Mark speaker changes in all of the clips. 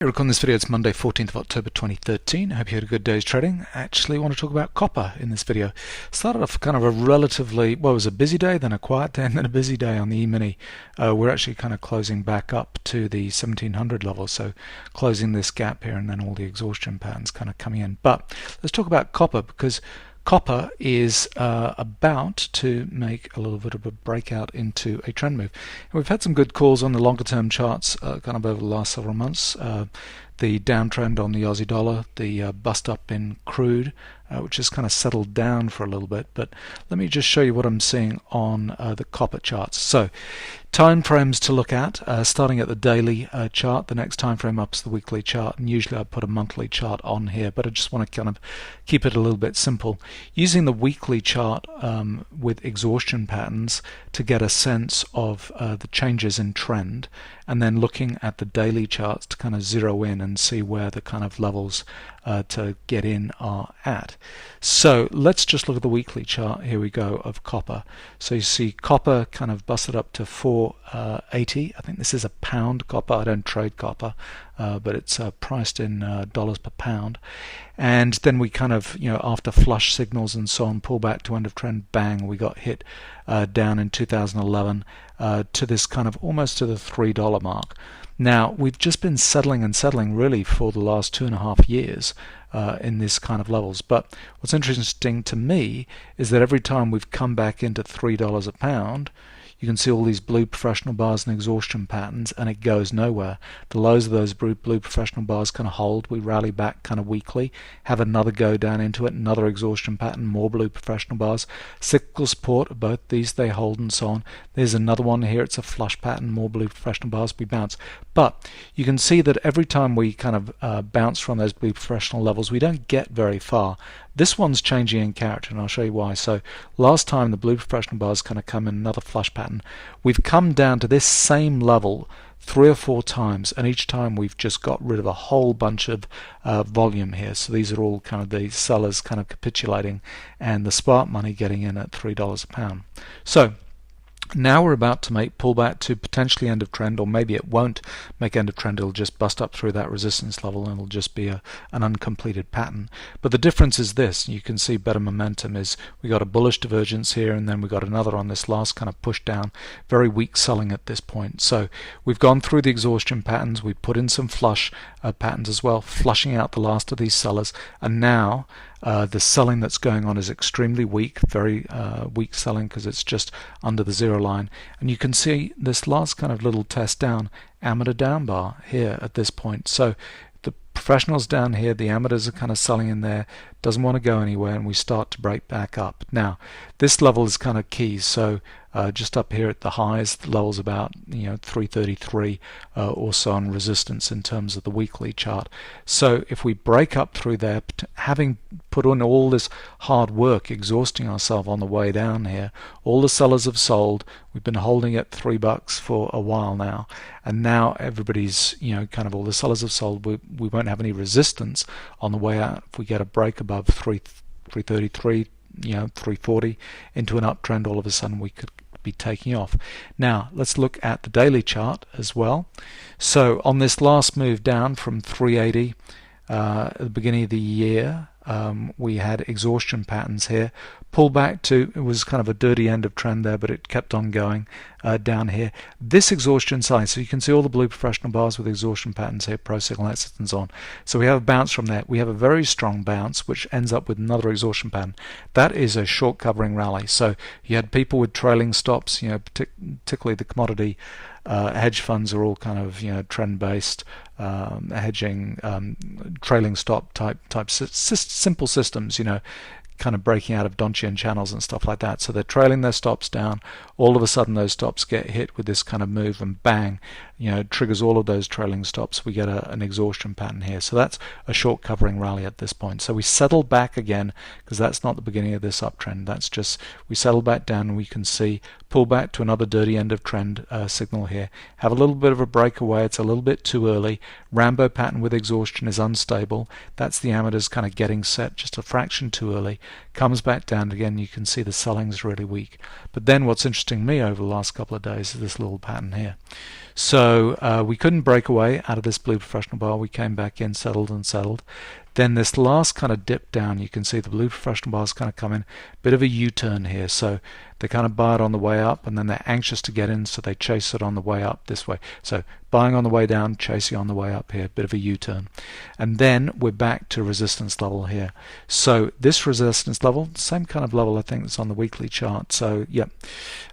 Speaker 1: Hey, recording this video, it's Monday 14th of October 2013. I hope you had a good day's trading. I actually want to talk about copper in this video. Started off kind of a relatively, well, it was a busy day, then a quiet day, and then a busy day on the E-mini. We're actually kind of closing back up to the 1700 level, so closing this gap here and then all the exhaustion patterns kind of coming in. But let's talk about copper, because copper is about to make a little bit of a breakout into a trend move. And we've had some good calls on the longer term charts kind of over the last several months. The downtrend on the Aussie dollar, the bust up in crude, which has kind of settled down for a little bit. But let me just show you what I'm seeing on the copper charts. So time frames to look at, starting at the daily chart. The next time frame up is the weekly chart, and usually I put a monthly chart on here, but I just want to kind of keep it a little bit simple. Using the weekly chart with exhaustion patterns to get a sense of the changes in trend, and then looking at the daily charts to kind of zero in and see where the kind of levels to get in are at. So let's just look at the weekly chart. Here we go, of copper. So you see copper kind of busted up to 480. I think this is a pound copper. I don't trade copper, but it's priced in dollars per pound. And then we kind of, after flush signals and so on, pull back to end of trend, bang, we got hit down in 2011 to this kind of almost to the $3 mark. Now, we've just been settling and settling really for the last 2.5 years in this kind of levels. But what's interesting to me is that every time we've come back into $3 a pound, you can see all these blue professional bars and exhaustion patterns, and it goes nowhere. The lows of those blue professional bars kind of hold. We rally back kind of weakly, have another go down into it, another exhaustion pattern, more blue professional bars. Cyclical support, both these they hold and so on. There's another one here, it's a flush pattern, more blue professional bars, we bounce. But you can see that every time we kind of bounce from those blue professional levels, we don't get very far. This one's changing in character, and I'll show you why. So last time the blue professional bars kind of come in another flush pattern. We've come down to this same level 3 or 4 times, and each time we've just got rid of a whole bunch of volume here. So these are all kind of the sellers kind of capitulating and the spark money getting in at $3 a pound. So now we're about to make pullback to potentially end of trend, or maybe it won't make end of trend, it'll just bust up through that resistance level and it'll just be an uncompleted pattern. But the difference is this, you can see better momentum is we got a bullish divergence here, and then we got another on this last kind of push down, very weak selling at this point. So we've gone through the exhaustion patterns, we put in some flush patterns as well, flushing out the last of these sellers, and now the selling that's going on is extremely weak, very weak selling, because it's just under the zero line. And you can see this last kind of little test down, amateur down bar here at this point. So the professionals down here, the amateurs are kind of selling in there, doesn't want to go anywhere, and we start to break back up. Now this level is kind of key, so just up here at the highs, the level's about 333 or so on resistance in terms of the weekly chart. So if we break up through there, having put on all this hard work, exhausting ourselves on the way down here, all the sellers have sold. We've been holding at $3 for a while now, and now everybody's kind of all the sellers have sold. We won't have any resistance on the way out if we get a break above 333, 340 into an uptrend. All of a sudden we could be taking off. Now let's look at the daily chart as well. So on this last move down from 380 at the beginning of the year, we had exhaustion patterns here, pull back to, it was kind of a dirty end of trend there, but it kept on going down here. This exhaustion sign, so you can see all the blue professional bars with exhaustion patterns here, pro signal exits and so on. So we have a bounce from there. We have a very strong bounce which ends up with another exhaustion pattern. That is a short covering rally. So you had people with trailing stops, particularly the commodity hedge funds are all kind of trend based hedging, trailing stop type simple systems, kind of breaking out of Donchian channels and stuff like that. So they're trailing their stops down. All of a sudden those stops get hit with this kind of move, and bang, triggers all of those trailing stops. We get an exhaustion pattern here. So that's a short covering rally at this point. So we settle back again, because that's not the beginning of this uptrend. That's just, we settle back down, and we can see pull back to another dirty end of trend signal here. Have a little bit of a breakaway. It's a little bit too early. Rambo pattern with exhaustion is unstable. That's the amateurs kind of getting set just a fraction too early. comes back down again. You can see the selling's really weak. But then what's interesting to me over the last couple of days is this little pattern here. So we couldn't break away out of this blue professional bar. We came back in, settled and settled. Then this last kind of dip down, you can see the blue professional bars kind of come in, bit of a U-turn here. So they kind of buy it on the way up, and then they're anxious to get in, so they chase it on the way up this way. So buying on the way down, chasing on the way up here, bit of a U-turn. And then we're back to resistance level here. So this resistance level, same kind of level I think that's on the weekly chart. So yep,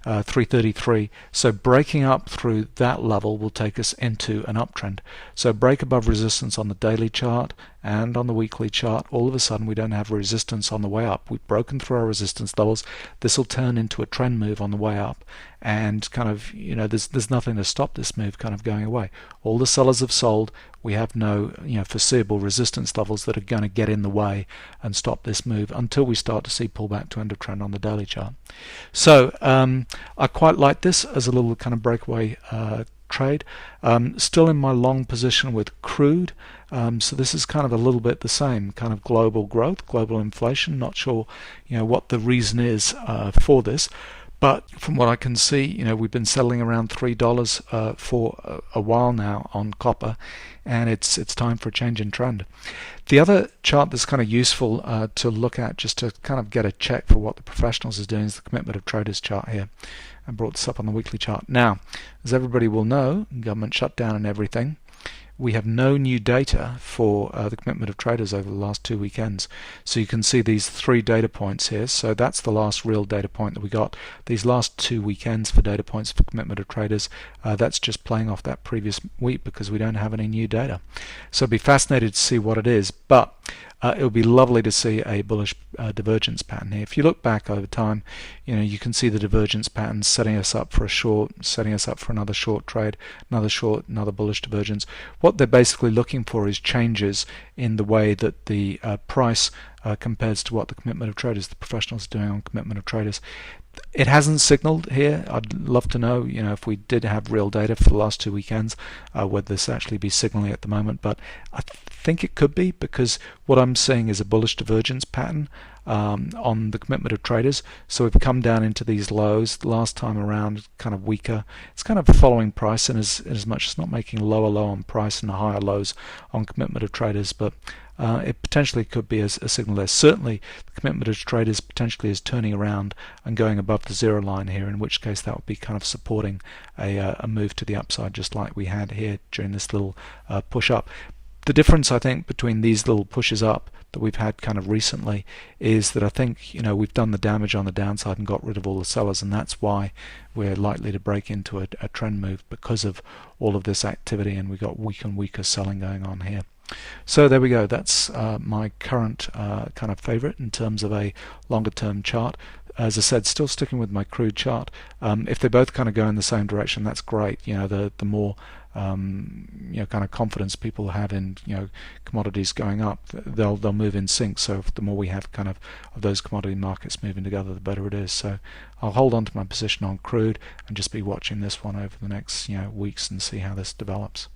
Speaker 1: 333. So breaking up through that level will take us into an uptrend. So break above resistance on the daily chart and on the weekly chart, all of a sudden we don't have resistance on the way up. We've broken through our resistance levels. This will turn into a trend move on the way up, and kind of, you know, there's nothing to stop this move kind of going away. All the sellers have sold. We have no, you know, foreseeable resistance levels that are going to get in the way and stop this move until we start to see pullback to end of trend on the daily chart. So I quite like this as a little kind of breakaway trade. Still in my long position with crude. So this is kind of a little bit the same, kind of global growth, global inflation. Not sure, you know, what the reason is for this. But from what I can see, you know, we've been settling around $3 for a while now on copper, and it's time for a change in trend. The other chart that's kind of useful to look at, just to kind of get a check for what the professionals is doing, is the commitment of traders chart here. I brought this up on the weekly chart. Now, as everybody will know, government shutdown and everything, we have no new data for the commitment of traders over the last 2 weekends. So you can see these 3 data points here. So that's the last real data point that we got. These last 2 weekends for data points for commitment of traders, that's just playing off that previous week because we don't have any new data. So it'd be fascinated to see what it is. But it would be lovely to see a bullish divergence pattern here. If you look back over time, you know, you can see the divergence pattern setting us up for a short, setting us up for another short trade, another short, another bullish divergence. What they're basically looking for is changes in the way that the price compares to what the commitment of traders, the professionals, are doing on commitment of traders. It hasn't signaled here. I'd love to know, you know, if we did have real data for the last 2 weekends, would this actually be signaling at the moment? But I think it could be, because what I'm seeing is a bullish divergence pattern on the commitment of traders. So we've come down into these lows. Last time around, kind of weaker. It's kind of following price, in as much as not making lower low on price and higher lows on commitment of traders, but it potentially could be a signal there. Certainly the commitment of traders potentially is turning around and going above the zero line here, in which case that would be kind of supporting a move to the upside, just like we had here during this little push up. The difference, I think, between these little pushes up that we've had kind of recently is that I think, you know, we've done the damage on the downside and got rid of all the sellers, and that's why we're likely to break into a trend move, because of all of this activity, and we've got weaker and weaker selling going on here. So there we go. That's my current kind of favorite in terms of a longer term chart. As I said, still sticking with my crude chart. If they both kind of go in the same direction, that's great. You know, the more you know, kind of confidence people have in, you know, commodities going up, they'll move in sync. So the more we have kind of those commodity markets moving together, the better it is. So I'll hold on to my position on crude and just be watching this one over the next, you know, weeks and see how this develops.